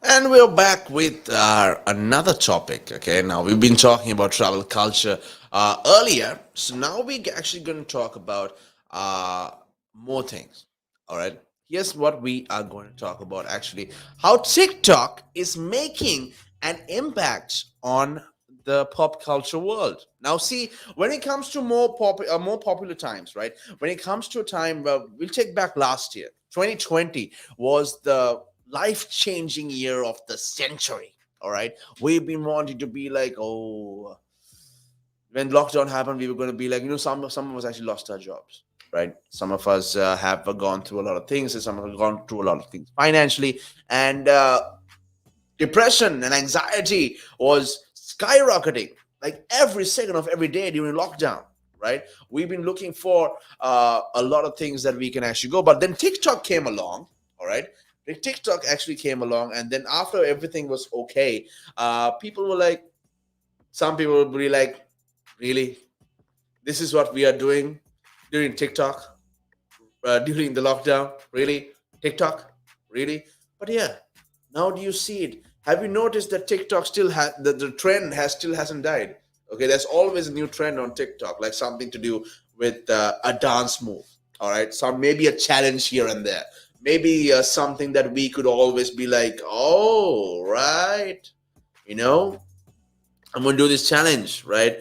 And we're back with our another topic. Okay, now we've been talking about travel culture earlier, so now we're actually going to talk about uh, more things. All right, here's what we are going to talk about actually: how TikTok is making an impact on the pop culture world. Now, see, when it comes to more popular times, right? When it comes to a time, we'll take back last year, 2020 was the life changing year of the century. All right. We've been wanting to be like, oh, when lockdown happened, we were going to be like, some of us actually lost our jobs, right? Some of us have gone through a lot of things, and some have gone through a lot of things financially. And depression and anxiety was skyrocketing like every second of every day during lockdown, right? We've been looking for a lot of things that we can actually go, but then TikTok came along. All right, the TikTok actually came along, and then after everything was okay, people were like, some people would be like, really, this is what we are doing during TikTok, during the lockdown, really? TikTok, really? But yeah, now do you see it? Have you noticed that TikTok still has the trend has still hasn't died? Okay, there's always a new trend on TikTok, like something to do with a dance move. All right, some maybe a challenge here and there, maybe something that we could always be like, oh right, you know, I'm gonna do this challenge, right?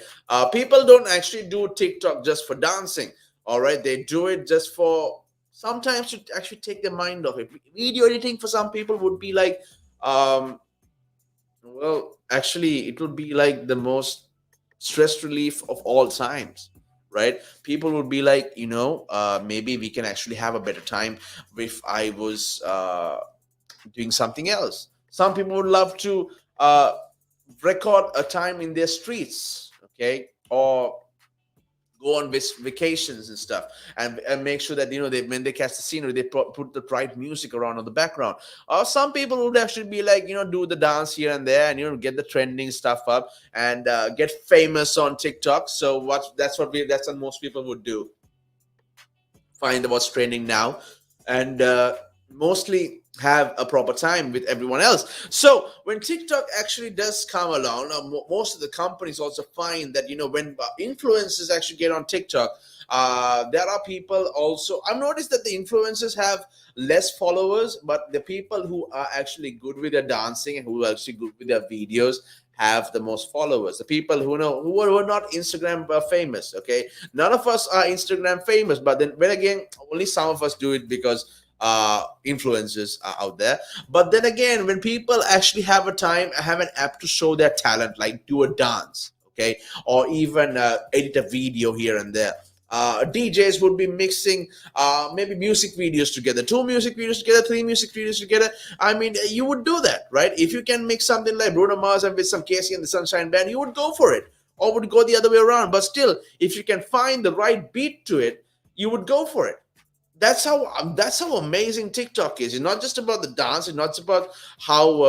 People don't actually do TikTok just for dancing. All right, they do it just for sometimes to actually take their mind off it. Video editing for some people would be like, um, well, actually, it would be like the most stress relief of all times, right? People would be like, maybe we can actually have a better time if I was doing something else. Some people would love to record a time in their streets, okay, or go on vacations and stuff, and make sure that they when they catch the scenery, they put the right music around on the background. Or some people would actually be like, do the dance here and there, and get the trending stuff up, and get famous on TikTok. So that's what most people would do, find what's trending now, and mostly have a proper time with everyone else. So when TikTok actually does come along, most of the companies also find that when influencers actually get on TikTok, there are people also. I've noticed that the influencers have less followers, but the people who are actually good with their dancing and who are actually good with their videos have the most followers. The people who are not Instagram famous. Okay, none of us are Instagram famous, but then again, only some of us do it because influencers are out there. But then again, when people actually have an app to show their talent, like do a dance, okay, or even edit a video here and there. DJs would be mixing maybe music videos together, two music videos together, three music videos together. I mean, you would do that, right? If you can mix something like Bruno Mars and with some Casey and the Sunshine Band, you would go for it, or would go the other way around. But still, if you can find the right beat to it, you would go for it. That's how amazing TikTok is. It's not just about the dance. It's not just about how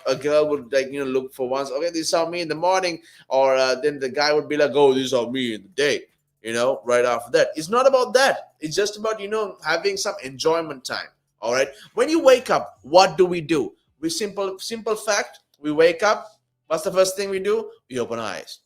a girl would like look for once. Okay, this saw me in the morning, or then the guy would be like, "Oh, this saw me in the day." Right after that. It's not about that. It's just about having some enjoyment time. All right. When you wake up, what do? We simple fact. We wake up. What's the first thing we do? We open our eyes.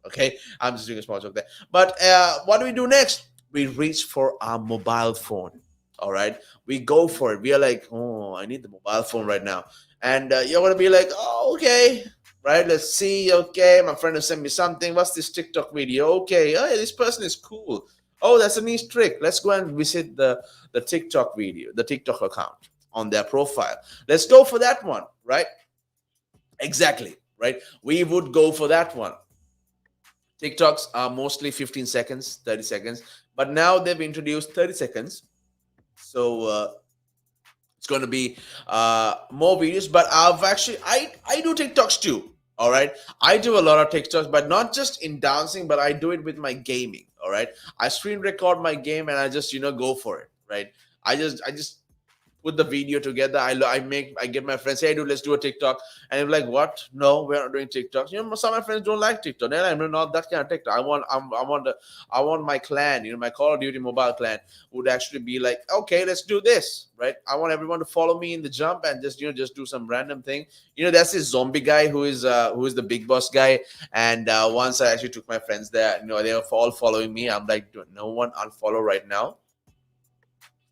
Okay, I'm just doing a small joke there. But what do we do next? We reach for our mobile phone. All right, we go for it. We are like, oh, I need the mobile phone right now, and you're gonna be like, oh, okay, right? Let's see. Okay, my friend has sent me something. What's this TikTok video? Okay, oh, yeah, this person is cool. Oh, that's a nice trick. Let's go and visit the TikTok video, the TikTok account on their profile. Let's go for that one, right? Exactly, right? We would go for that one. TikToks are mostly 15 seconds, 30 seconds, but now they've introduced 30 seconds. So it's going to be more videos. But I do TikToks too. All right, I do a lot of TikToks, but not just in dancing, but I do it with my gaming. All right, I screen record my game and I just go for it. Right, I just put the video together. I get my friends, hey dude, let's do a TikTok. And I'm like, what? No, we're not doing TikToks. Some of my friends don't like TikTok. Then I'm not that kind of TikTok. I want my clan, my Call of Duty mobile clan would actually be like, okay, let's do this, right? I want everyone to follow me in the jump and just do some random thing. That's this zombie guy who is the big boss guy. And once I actually took my friends there, they were all following me. I'm like, no one unfollow right now.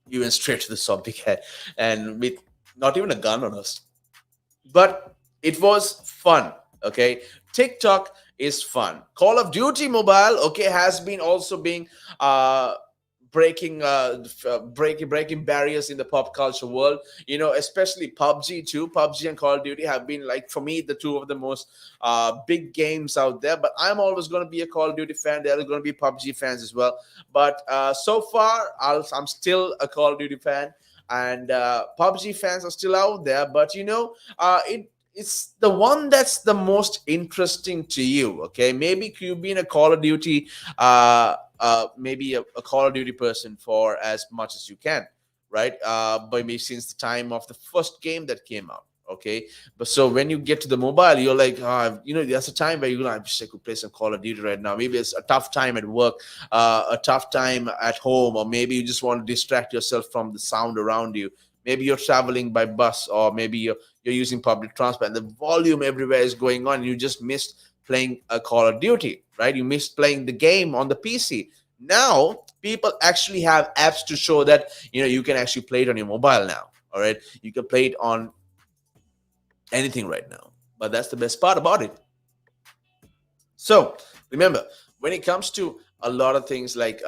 You went straight to the zombie guy, and with not even a gun on us. But it was fun. Okay, TikTok is fun. Call of Duty mobile, okay, has been also being uh breaking barriers in the pop culture world, especially PUBG too. PUBG and Call of Duty have been, like, for me, the two of the most big games out there. But I'm always going to be a Call of Duty fan. There are going to be PUBG fans as well. But so far, I'm still a Call of Duty fan, and PUBG fans are still out there. But it's the one that's the most interesting to you. Okay, maybe you've been a Call of Duty, maybe a Call of Duty person for as much as you can, right? But maybe since the time of the first game that came out. Okay, but so when you get to the mobile, you're like, there's a time where you're like, I wish I could play some Call of Duty right now. Maybe it's a tough time at work, a tough time at home, or maybe you just want to distract yourself from the sound around you. Maybe you're traveling by bus, or maybe you're using public transport, and the volume everywhere is going on. You just missed playing a Call of Duty, right? You missed playing the game on the PC. Now people actually have apps to show that you can actually play it on your mobile now. All right, you can play it on anything right now. But that's the best part about it. So remember, when it comes to a lot of things like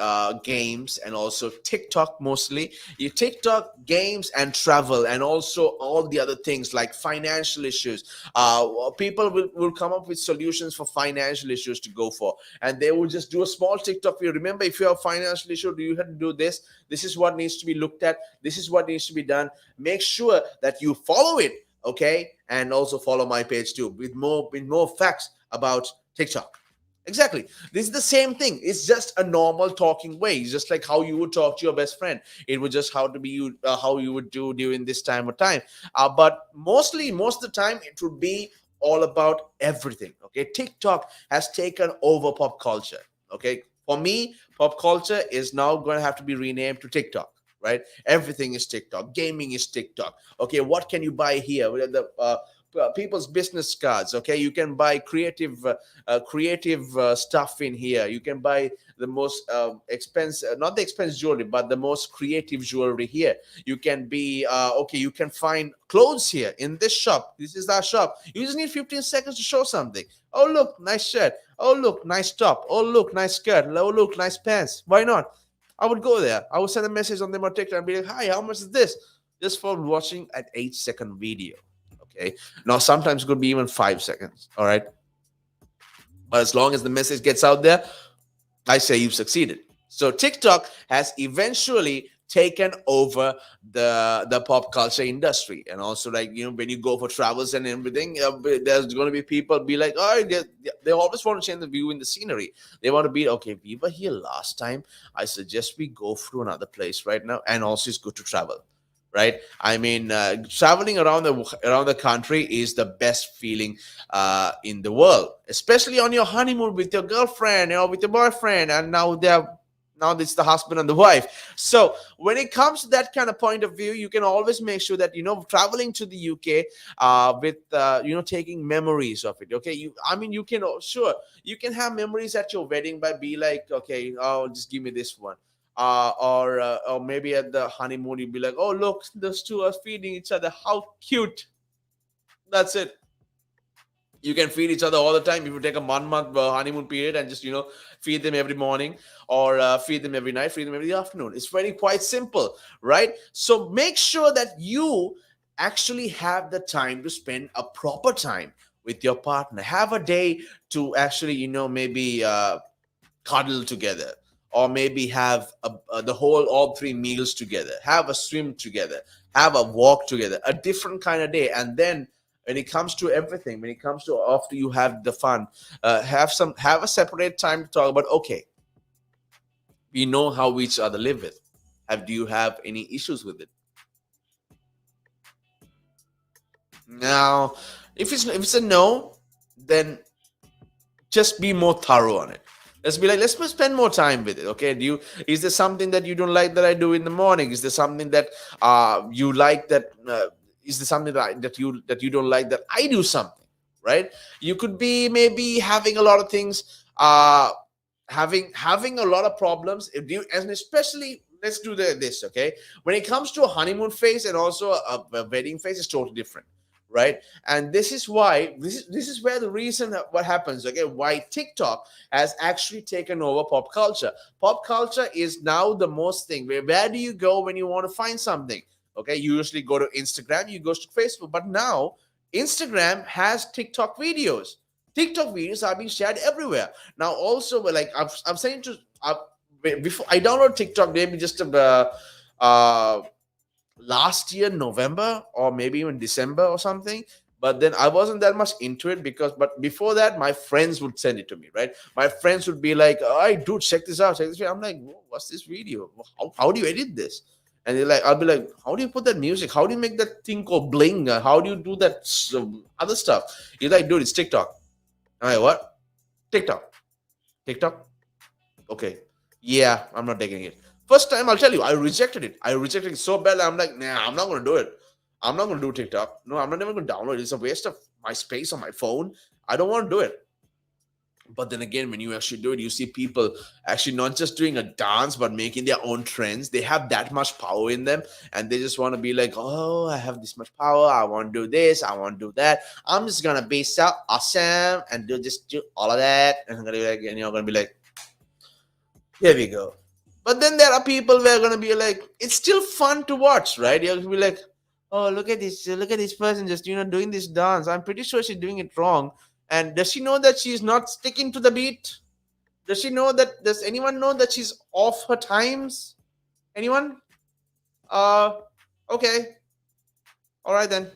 games and also TikTok, mostly you TikTok, games, and travel, and also all the other things like financial issues. People will come up with solutions for financial issues to go for, and they will just do a small TikTok for you. Remember, if you have a financial issue, do you have to do this? This is what needs to be looked at. This is what needs to be done. Make sure that you follow it, okay? And also follow my page too with more facts about TikTok. Exactly. This is the same thing. It's just a normal talking way. It's just like how you would talk to your best friend. It would just how you would do during this time of time. But most of the time, it would be all about everything. Okay. TikTok has taken over pop culture. Okay. For me, pop culture is now going to have to be renamed to TikTok. Right? Everything is TikTok. Gaming is TikTok. Okay. What can you buy here? People's business cards. Okay, you can buy creative stuff in here. You can buy the most expensive, not the expensive jewelry, but the most creative jewelry here. You can be okay, you can find clothes here in this shop. This is our shop. You just need 15 seconds to show something. Oh look, nice shirt. Oh look, nice top. Oh look, nice skirt. Oh look, nice pants. Why not? I would go there. I would send a message on them on TikTok and be like, hi, how much is this? Just for watching an 8-second video. Okay. Now, sometimes it could be even 5 seconds. All right. But as long as the message gets out there, I say you've succeeded. So TikTok has eventually taken over the pop culture industry. And also, like, when you go for travels and everything, there's going to be people be like, oh, they always want to change the view in the scenery. They want to be, okay, we were here last time. I suggest we go through another place right now. And also, it's good to travel, right? I mean, traveling around the country is the best feeling in the world, especially on your honeymoon with your girlfriend, with your boyfriend, and now it's the husband and the wife. So when it comes to that kind of point of view, you can always make sure that traveling to the UK with taking memories of it. Okay, you can, sure, you can have memories at your wedding by be like, okay, oh, just give me this one. Or maybe at the honeymoon you'd be like, oh look, those two are feeding each other, how cute. That's it. You can feed each other all the time if you take a 1 month honeymoon period and just feed them every morning, or feed them every night, feed them every afternoon. It's very quite simple, right? So make sure that you actually have the time to spend a proper time with your partner. Have a day to actually maybe cuddle together, or maybe have the whole all three meals together, have a swim together, have a walk together, a different kind of day. And then when it comes to everything, when it comes to after you have the fun, have a separate time to talk about, okay, we know how each other live with. Do you have any issues with it? Now, if it's a no, then just be more thorough on it. Let's be like, let's spend more time with it. Okay, do you is there something that you don't like that I do in the morning? Is there something that you like that is there something that you don't like that I do something, right? You could be maybe having a lot of things, having a lot of problems if you, and especially let's do this, okay? When it comes to a honeymoon phase and also a wedding phase, is totally different, right? And this is where the reason what happens, okay, why TikTok has actually taken over pop culture. Pop culture is now the most thing. Where do you go when you want to find something? Okay, you usually go to Instagram, you go to Facebook, but now Instagram has TikTok videos. TikTok videos are being shared everywhere now. Also, like I'm saying to before I download TikTok, maybe just uh last year November or maybe even December or something. But then I wasn't that much into it because, but before that, my friends would send it to me, right? My friends would be like, "Hey, dude, check this out, check this video." I'm like, "What's this video? How do you edit this?" And they're like, I'll be like, "How do you put that music? How do you make that thing called bling? How do you do that other stuff?" He's like, "Dude, it's TikTok." I'm like, "What? TikTok? TikTok? Okay, yeah, I'm not taking it." First time, I'll tell you, I rejected it. I rejected it so bad. I'm like, nah, I'm not gonna do it. I'm not gonna do TikTok. No, I'm not even gonna download it. It's a waste of my space on my phone. I don't want to do it. But then again, when you actually do it, you see people actually not just doing a dance, but making their own trends. They have that much power in them, and they just want to be like, "Oh, I have this much power. I want to do this. I want to do that. I'm just gonna be so awesome and do all of that." And I'm gonna be like, and you're gonna be like, here we go. But then there are people who are gonna be like, it's still fun to watch, right? You're gonna be like, oh, look at this person just doing this dance. I'm pretty sure she's doing it wrong. And does she know that she's not sticking to the beat? Does she know that? Does anyone know that she's off her times? Anyone? Uh, okay. All right then.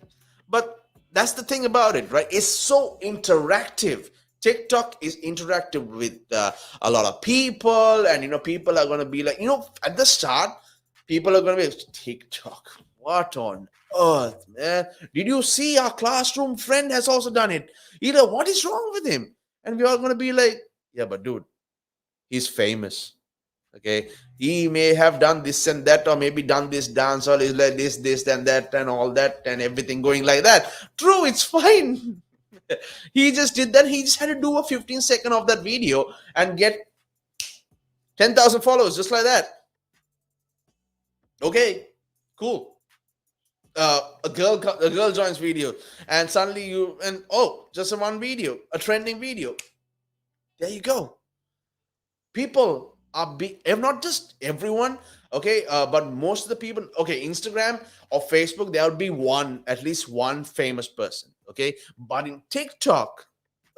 But that's the thing about it, right? It's so interactive. TikTok is interactive with a lot of people, and people are gonna be like, at the start, people are gonna be like, TikTok. What on earth, man? Did you see our classroom friend has also done it? What is wrong with him? And we are gonna be like, yeah, but dude, he's famous. Okay, he may have done this and that, or maybe done this dance, or is like this and that and all that and everything going like that. True, it's fine. He just did that. He just had to do a 15-second of that video and get 10,000 followers just like that. Okay, cool. A girl joins video, and suddenly just a one video, a trending video. There you go. People are if not just everyone, okay, but most of the people, okay, Instagram or Facebook, there would be at least one famous person, okay. But in TikTok,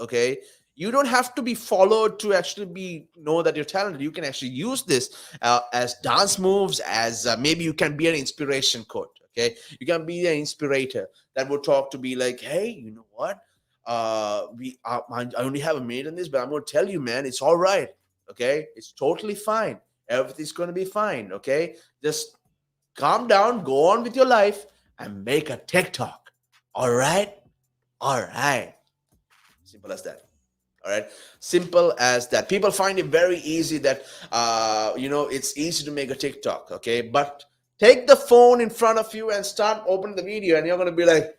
okay, you don't have to be followed to actually be know that you're talented. You can actually use this as dance moves, as maybe you can be an inspiration quote, okay. You can be an inspirator that will talk to be like, hey, you know what, I only have a minute on this, but I'm going to tell you, man, it's all right. Okay, it's totally fine. Everything's going to be fine. Okay, just calm down, go on with your life, and make a TikTok. All right, all right. Simple as that. All right, simple as that. People find it very easy that it's easy to make a TikTok. Okay, but take the phone in front of you and start opening the video, and you're going to be like,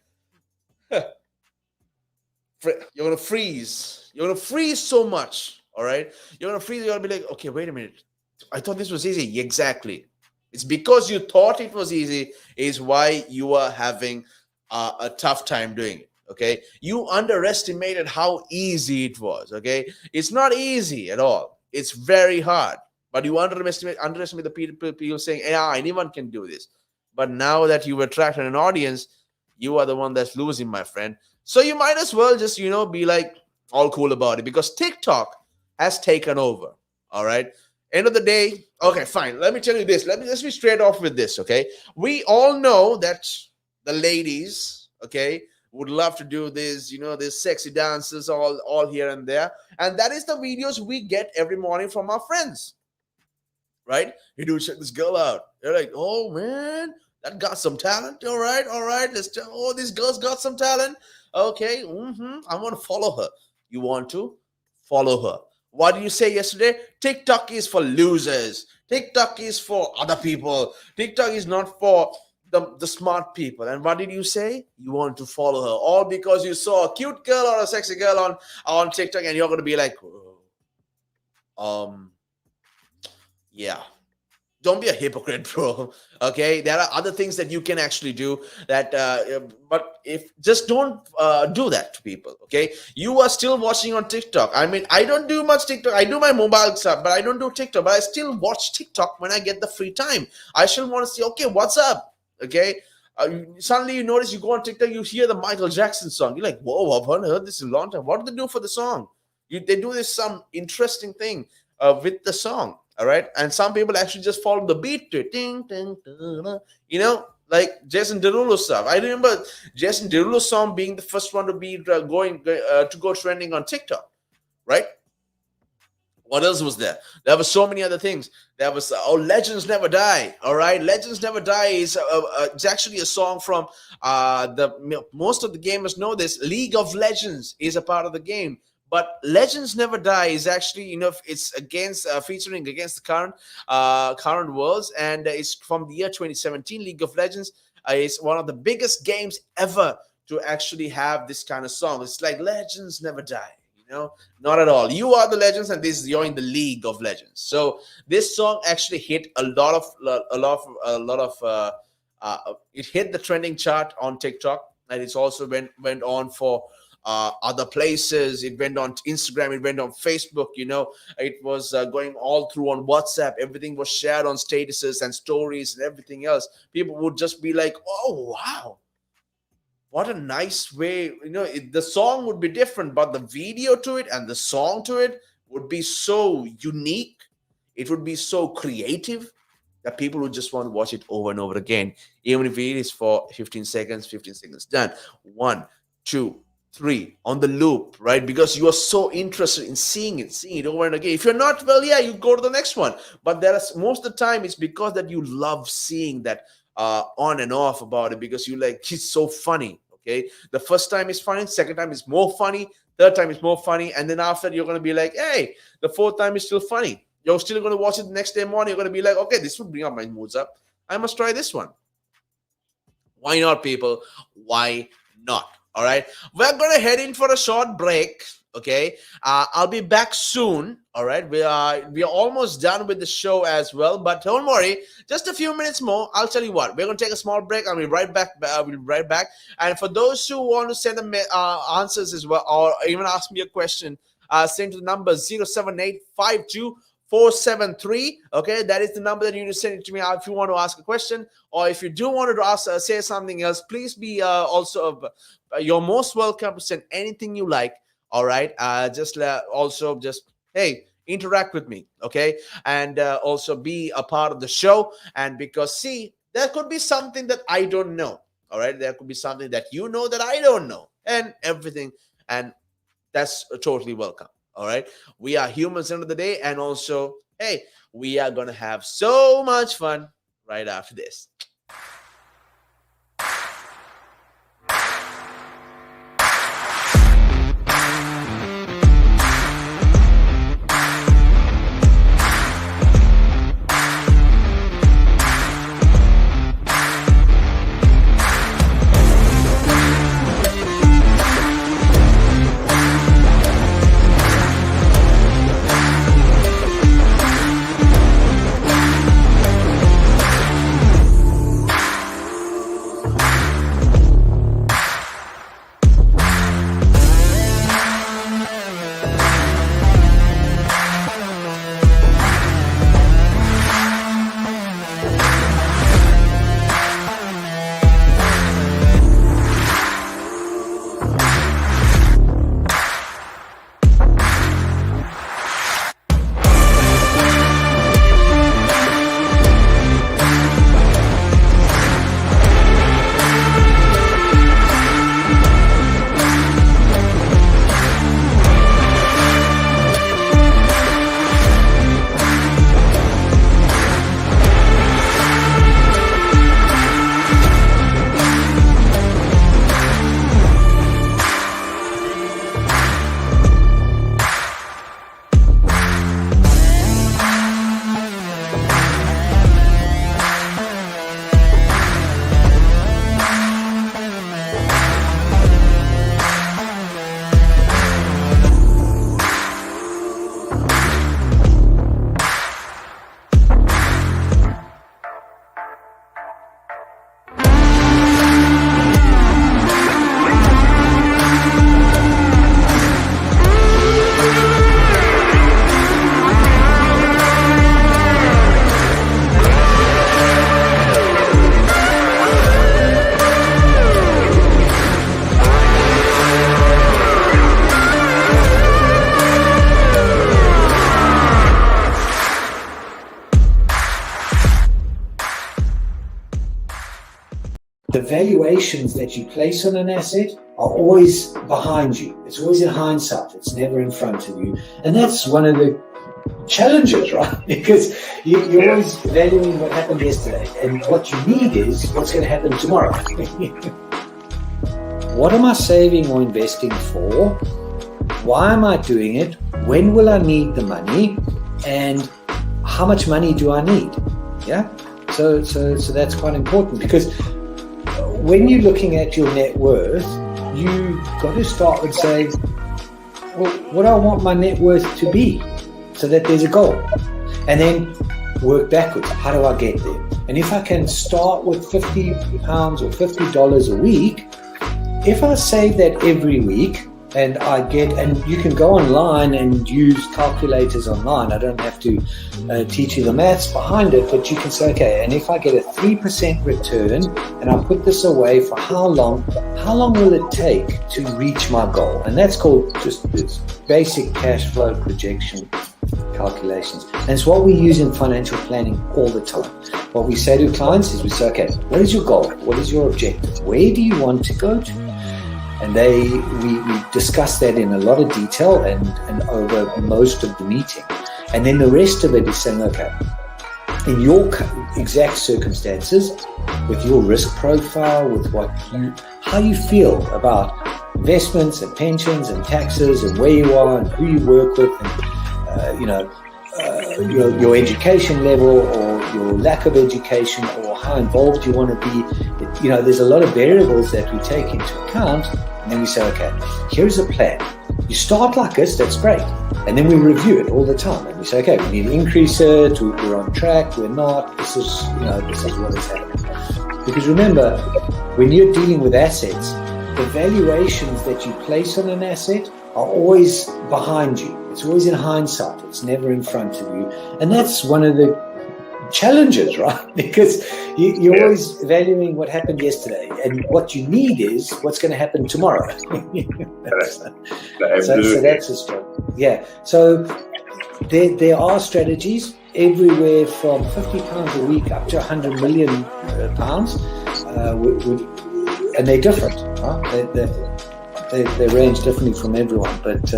you're gonna freeze. You're gonna freeze so much. All right. You're gonna freeze. You're gonna be like, okay, wait a minute. I thought this was easy. Exactly. It's because you thought it was easy is why you are having a tough time doing it. Okay. You underestimated how easy it was. Okay. It's not easy at all. It's very hard. But you underestimate the people saying, yeah, anyone can do this. But now that you've attracted an audience, you are the one that's losing, my friend. So you might as well just, be like all cool about it because TikTok has taken over. All right. End of the day, okay, fine. Let me tell you this. Let's be straight off with this, okay? We all know that the ladies, okay, would love to do this, these sexy dances all here and there. And that is the videos we get every morning from our friends, right? Hey, dude, check this girl out. They're like, oh man, that got some talent. All right. Let's tell. Oh, this girl's got some talent. Okay, I want to follow her. You want to follow her. What did you say yesterday? TikTok is for losers. TikTok is for other people. TikTok is not for the smart people. And what did you say? You want to follow her. All because you saw a cute girl or a sexy girl on TikTok, and you're going to be like, um, yeah, don't be a hypocrite, bro. Okay, there are other things that you can actually do that, but if just don't do that to people. Okay, you are still watching on TikTok. I mean, I don't do much TikTok. I do my mobile stuff, but I don't do TikTok. But I still watch TikTok when I get the free time. I still want to see, okay, what's up. Okay, suddenly you notice, you go on TikTok, you hear the Michael Jackson song, you're like, whoa, I've not heard this in a long time. What do they do for the song? They do this some interesting thing with the song. All right, and some people actually just follow the beat to it. Ding, ding, ding, ding. Like Jason Derulo stuff. I remember Jason Derulo's song being the first one to be to go trending on TikTok, right? What else was there? There were so many other things. There was Legends Never Die. All right, Legends Never Die is it's actually a song from the most of the gamers know this. League of Legends is a part of the game, but Legends Never Die is actually, it's against featuring against the current worlds, and it's from the year 2017. League of Legends is one of the biggest games ever to actually have this kind of song. It's like Legends Never Die. Not at all. You are the legends, and you're in the League of Legends. So this song actually hit a lot of it hit the trending chart on TikTok, and it's also went on for other places. It went on Instagram, it went on Facebook. It was going all through on WhatsApp. Everything was shared on statuses and stories and everything else. People would just be like, oh wow, what a nice way. The song would be different, but the video to it and the song to it would be so unique. It would be so creative that people would just want to watch it over and over again, even if it is for 15 seconds, done. 1, 2, 3 on the loop, right? Because you are so interested in seeing it over and again. If you're not, well, yeah, you go to the next one. But most of the time, it's because that you love seeing that on and off about it, because you like, it's so funny. Okay, the first time is funny, second time is more funny, third time is more funny, and then after you're going to be like, hey, the fourth time is still funny. You're still going to watch it the next day morning. You're going to be like, okay, this would bring up my moods up. I must try this one. Why not, people? Why not? All right, we're going to head in for a short break. Okay, I'll be back soon. All right, we are almost done with the show as well, but don't worry, just a few minutes more. I'll tell you what, we're going to take a small break. I'll be right back. And for those who want to send them answers as well, or even ask me a question, send to the number 0785247 Okay, that is the number that you need to send it to me if you want to ask a question, or if you do want to say something else. Please be you're most welcome to send anything you like. All right, hey, interact with me, okay, and also be a part of the show. And because, see, there could be something that I don't know. All right, there could be something that you know that I don't know, and everything, and that's totally welcome. All right, we are humans end of the day, and also, hey, we are gonna have so much fun right after this. the valuations that you place on an asset are always behind you. It's always in hindsight. It's never in front of you. And that's one of the challenges, right? Because you're always valuing what happened yesterday. And what you need is what's going to happen tomorrow. What am I saving or investing for? Why am I doing it? When will I need the money? And how much money do I need? Yeah. So that's quite important, because when you're looking at your net worth, you've got to start with saying, well, what do I want my net worth to be, so that there's a goal, and then work backwards. How do I get there? And if I can start with £50 or $50 a week, if I save that every week, and you can go online and use calculators online. I don't have to teach you the maths behind it, but you can say, okay, and if I get a 3% return and I put this away for how long will it take to reach my goal? And that's called just this basic cash flow projection calculations. And it's what we use in financial planning all the time. What we say to clients is we say, okay, what is your goal? What is your objective? Where do you want to go to? And we discuss that in a lot of detail and over most of the meeting. And then the rest of it is saying, okay, in your exact circumstances, with your risk profile, with how you feel about investments and pensions and taxes and where you are and who you work with, and your education level or your lack of education or how involved you want to be. There's a lot of variables that we take into account. And then we say, okay, here's a plan. You start like this, that's great. And then we review it all the time. And we say, okay, we need to increase it, we're on track, we're not, this is what is happening. Because remember, when you're dealing with assets, the valuations that you place on an asset are always behind you. It's always in hindsight. It's never in front of you. And that's one of the challenges, right? Because you're always valuing what happened yesterday, and what you need is what's going to happen tomorrow. So that's a struggle. Yeah. So there are strategies everywhere from £50 a week up to £100 million, and they're different. Right? They range differently from everyone, but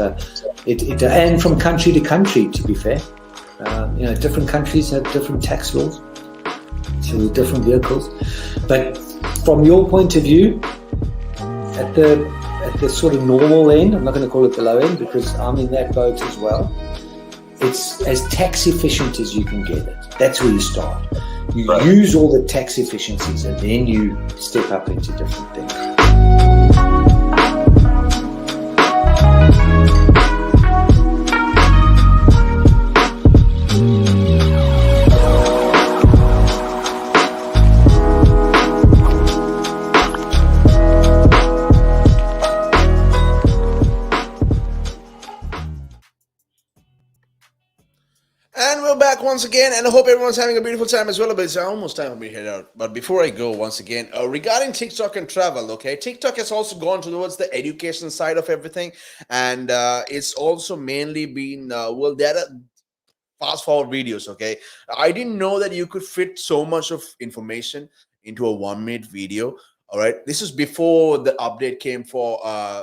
and from country to country, to be fair. Different countries have different tax laws, so different vehicles. But from your point of view, at the sort of normal end, I'm not going to call it the low end because I'm in that boat as well. It's as tax efficient as you can get it. That's where you start. You use all the tax efficiencies, and then you step up into different things. Once again, and I hope everyone's having a beautiful time as well. But it's almost time for me to head out. But before I go, once again, regarding TikTok and travel, okay, TikTok has also gone towards the education side of everything, and it's also mainly been there are fast forward videos. Okay, I didn't know that you could fit so much of information into a 1-minute video. All right, this is before the update came for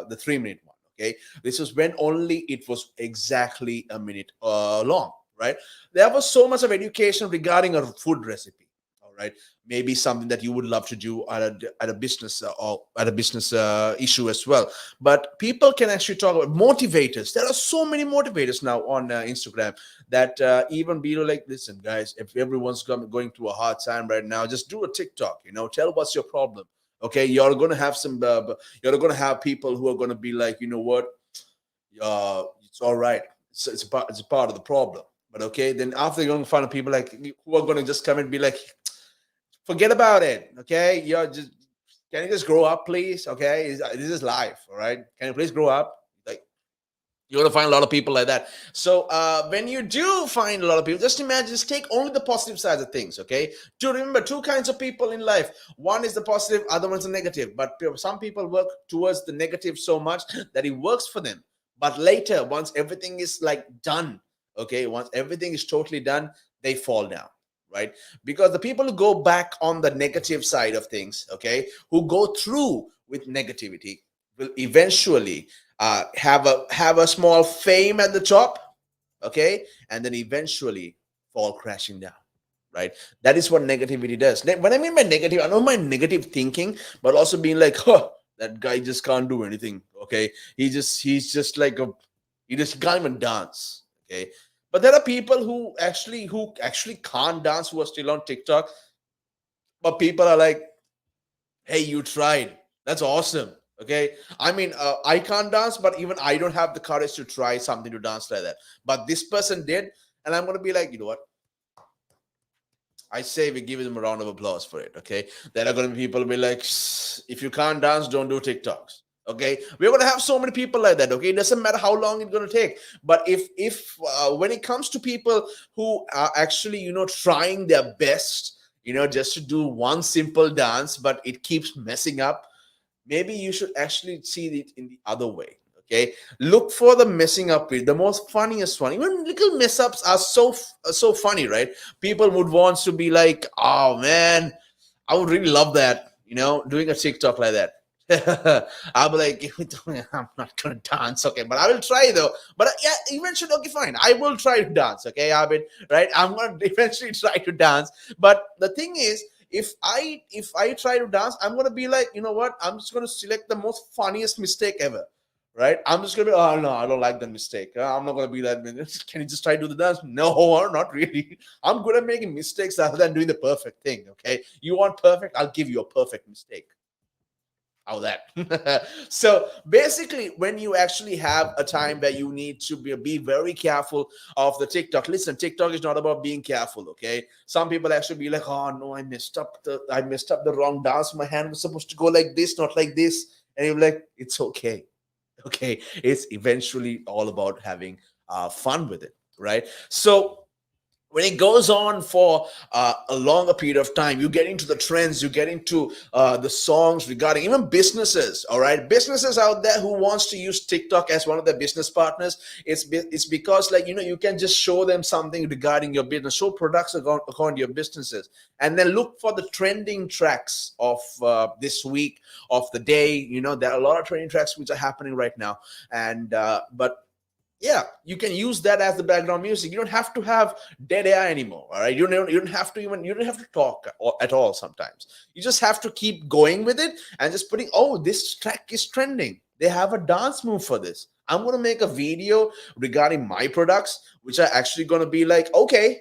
the 3-minute one. Okay, this was when only it was exactly a minute long. Right, there was so much of education regarding a food recipe. All right, maybe something that you would love to do at a business or at a business issue as well. But people can actually talk about motivators. There are so many motivators now on Instagram that even be like, listen, guys, if everyone's going through a hard time right now, just do a TikTok. Tell what's your problem. Okay, you're going to have you're going to have people who are going to be like, you know what, it's all right. It's a part of the problem. But okay, then after you're going to find people like who are going to just come and be like, forget about it. Okay, can you just grow up, please? Okay, this is life. All right, can you please grow up? Like, you're going to find a lot of people like that. So when you do find a lot of people, just imagine, just take only the positive side of things. Okay, to remember, 2 kinds of people in life. One is the positive, other one's the negative. But some people work towards the negative so much that it works for them. But later, once everything is like done. Okay, once everything is totally done, they fall down, right? Because the people who go back on the negative side of things, okay, who go through with negativity, will eventually have a small fame at the top, okay, and then eventually fall crashing down, right? That is what negativity does. When I mean by negative, I don't mind negative thinking, but also being like, huh, that guy just can't do anything, okay? He's just like a, he just can't even dance, okay? But there are people who actually can't dance, who are still on TikTok, but people are like, hey, you tried, that's awesome, okay? I mean, I can't dance, but even I don't have the courage to try something to dance like that, but this person did. And I'm going to be like, you know what, I say we give them a round of applause for it. Okay, there are going to be people who be like, if you can't dance, don't do TikToks. Okay, we're going to have so many people like that. Okay, it doesn't matter how long it's going to take. But if when it comes to people who are actually trying their best, just to do one simple dance, but it keeps messing up, maybe you should actually see it in the other way. Okay, look for the messing up with the most funniest one. Even little mess ups are so funny, right? People would want to be like, oh man, I would really love that, doing a TikTok like that. I'll be like, I'm not gonna dance, okay, but I will try though. But yeah, eventually, okay, fine, I will try to dance, okay, Abid, right? I'm gonna eventually try to dance. But the thing is, if I try to dance, I'm gonna be like, you know what? I'm just gonna select the most funniest mistake ever, right? I'm just gonna be, oh no, I don't like that mistake. I'm not gonna be that. Can you just try to do the dance? No, not really. I'm good at making mistakes rather than doing the perfect thing. Okay, you want perfect? I'll give you a perfect mistake. How that? So basically, when you actually have a time where you need to be very careful of the TikTok. Listen, TikTok is not about being careful. Okay, some people actually be like, oh no, I messed up the wrong dance. My hand was supposed to go like this, not like this. And you're like, it's okay. Okay, it's eventually all about having fun with it, right? So when it goes on for a longer period of time, you get into the trends, you get into the songs regarding even businesses. All right, businesses out there who wants to use TikTok as one of their business partners, it's because, like, you can just show them something regarding your business, show products according to your businesses, and then look for the trending tracks of this week, of the day. There are a lot of trending tracks which are happening right now. And but yeah, you can use that as the background music. You don't have to have dead air anymore. All right, you don't have to talk at all. Sometimes you just have to keep going with it and just putting, oh, this track is trending, they have a dance move for this, I'm going to make a video regarding my products, which are actually going to be like, okay,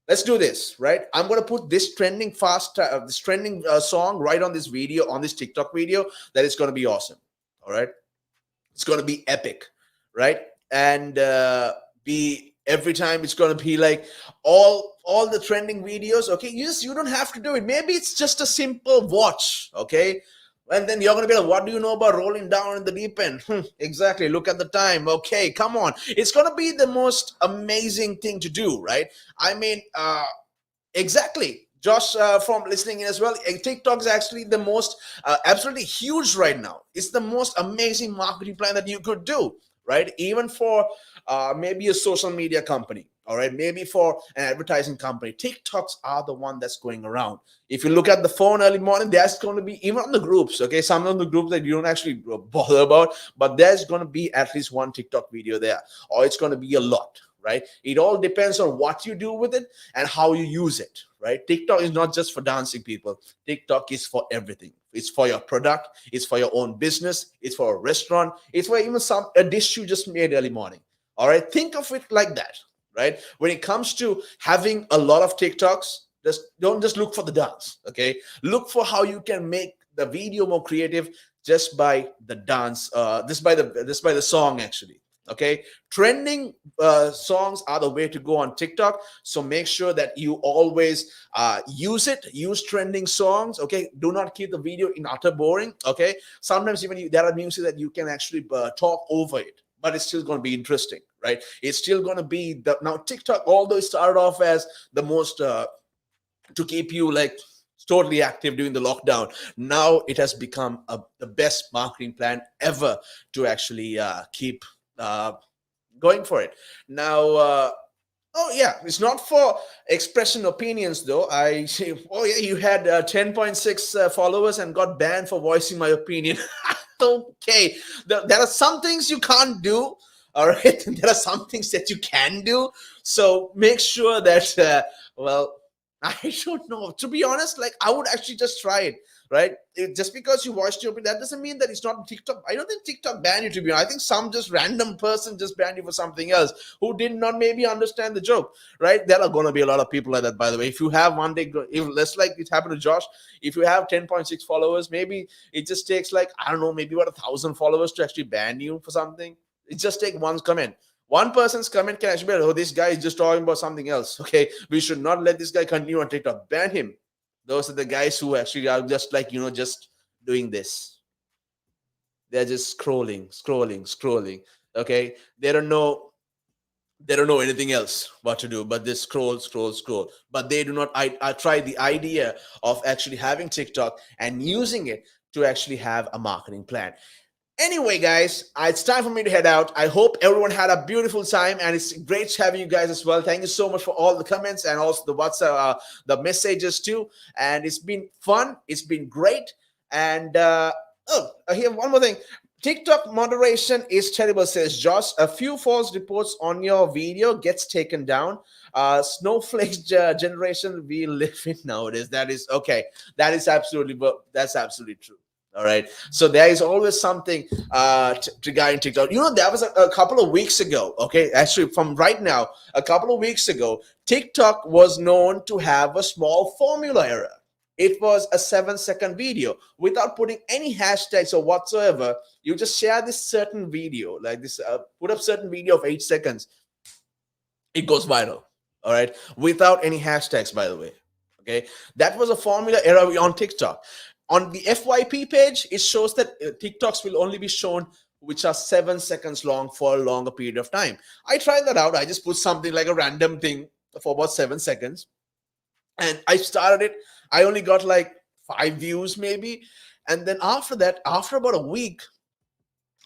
let's do this, right? I'm going to put this trending this trending song right on this video, on this TikTok video, that is going to be awesome. All right, it's going to be epic, right? And be every time it's going to be like all the trending videos. Okay, you don't have to do it. Maybe it's just a simple watch, okay? And then you're going to be like, what do you know about rolling down in the deep end? Exactly, look at the time. Okay, come on, it's going to be the most amazing thing to do, right? I mean, exactly. Josh, from listening in as well, TikTok is actually the most absolutely huge right now. It's the most amazing marketing plan that you could do, right? Even for maybe a social media company, all right, maybe for an advertising company. TikToks are the one that's going around. If you look at the phone early morning, there's going to be, even on the groups, okay, some of the groups that you don't actually bother about, but there's going to be at least one TikTok video there, or it's going to be a lot, right? It all depends on what you do with it and how you use it, right? TikTok is not just for dancing, people. TikTok is for everything. It's for your product, it's for your own business, it's for a restaurant, it's for even a dish you just made early morning. All right, think of it like that, right? When it comes to having a lot of TikToks, don't just look for the dance, okay? Look for how you can make the video more creative just by the dance, just by the song, actually. Okay, trending songs are the way to go on TikTok. So make sure that you always use trending songs. Okay, do not keep the video in utter boring. Okay, sometimes even there are music that you can actually talk over it, but it's still going to be interesting, right? It's still going to be now TikTok, although it started off as the most to keep you like totally active during the lockdown, now it has become the best marketing plan ever to actually keep uh, going for it. Now, Oh yeah, it's not for expression opinions though. I say, oh yeah, you had 10.6 followers and got banned for voicing my opinion. Okay, there are some things you can't do. All right, there are some things that you can do. So make sure that well, I don't know. To be honest, like I would actually just try it. Right? Just because you watched your opinion, that doesn't mean that it's not TikTok. I don't think TikTok banned you to be honest. I think some just random person just banned you for something else who did not maybe understand the joke. Right? There are gonna be a lot of people like that. By the way, if you have one day, if let's like it happened to Josh, if you have 10.6 followers, maybe it just takes like I don't know, maybe about 1,000 followers to actually ban you for something. It just takes one comment. One person's comment can actually be, oh, this guy is just talking about something else. Okay, we should not let this guy continue on TikTok. Ban him. Those are the guys who actually are just like just doing this. They're just scrolling, scrolling, scrolling. Okay, they don't know anything else what to do but they scroll, scroll, scroll. But they do not. I try the idea of actually having TikTok and using it to actually have a marketing plan. Anyway, guys, it's time for me to head out. I hope everyone had a beautiful time, and it's great having you guys as well. Thank you so much for all the comments and also the WhatsApp, the messages too. And it's been fun. It's been great. And here one more thing. TikTok moderation is terrible, says Josh. A few false reports on your video gets taken down. Snowflake generation we live in nowadays. That is okay. That's absolutely true. All right. So there is always something regarding TikTok. There was a couple of weeks ago. Okay, actually, from right now, a couple of weeks ago, TikTok was known to have a small formula error. It was a 7-second video without putting any hashtags or whatsoever. You just share this certain video, like this, put up certain video of 8 seconds. It goes viral. All right, without any hashtags, by the way. Okay, that was a formula error on TikTok. On the FYP page, it shows that TikToks will only be shown which are 7 seconds long for a longer period of time. I tried that out. I just put something like a random thing for about 7 seconds, and I started it. I only got like 5 views maybe, and then after that, after about a week,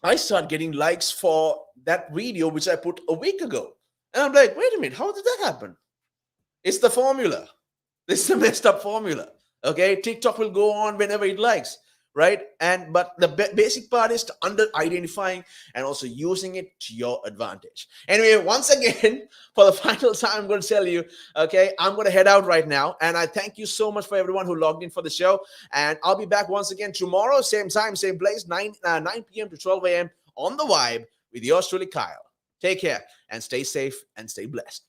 I start getting likes for that video which I put a week ago, and I'm like, wait a minute, how did that happen? It's the formula. This is a messed up formula. Okay, TikTok will go on whenever it likes, right? And but the basic part is to under identifying and also using it to your advantage. Anyway, once again, for the final time, I'm going to tell you, okay, I'm going to head out right now, and I thank you so much for everyone who logged in for the show. And I'll be back once again tomorrow, same time, same place, 9 p.m. to 12 a.m. on the Vibe with yours truly, Kyle. Take care and stay safe and stay blessed.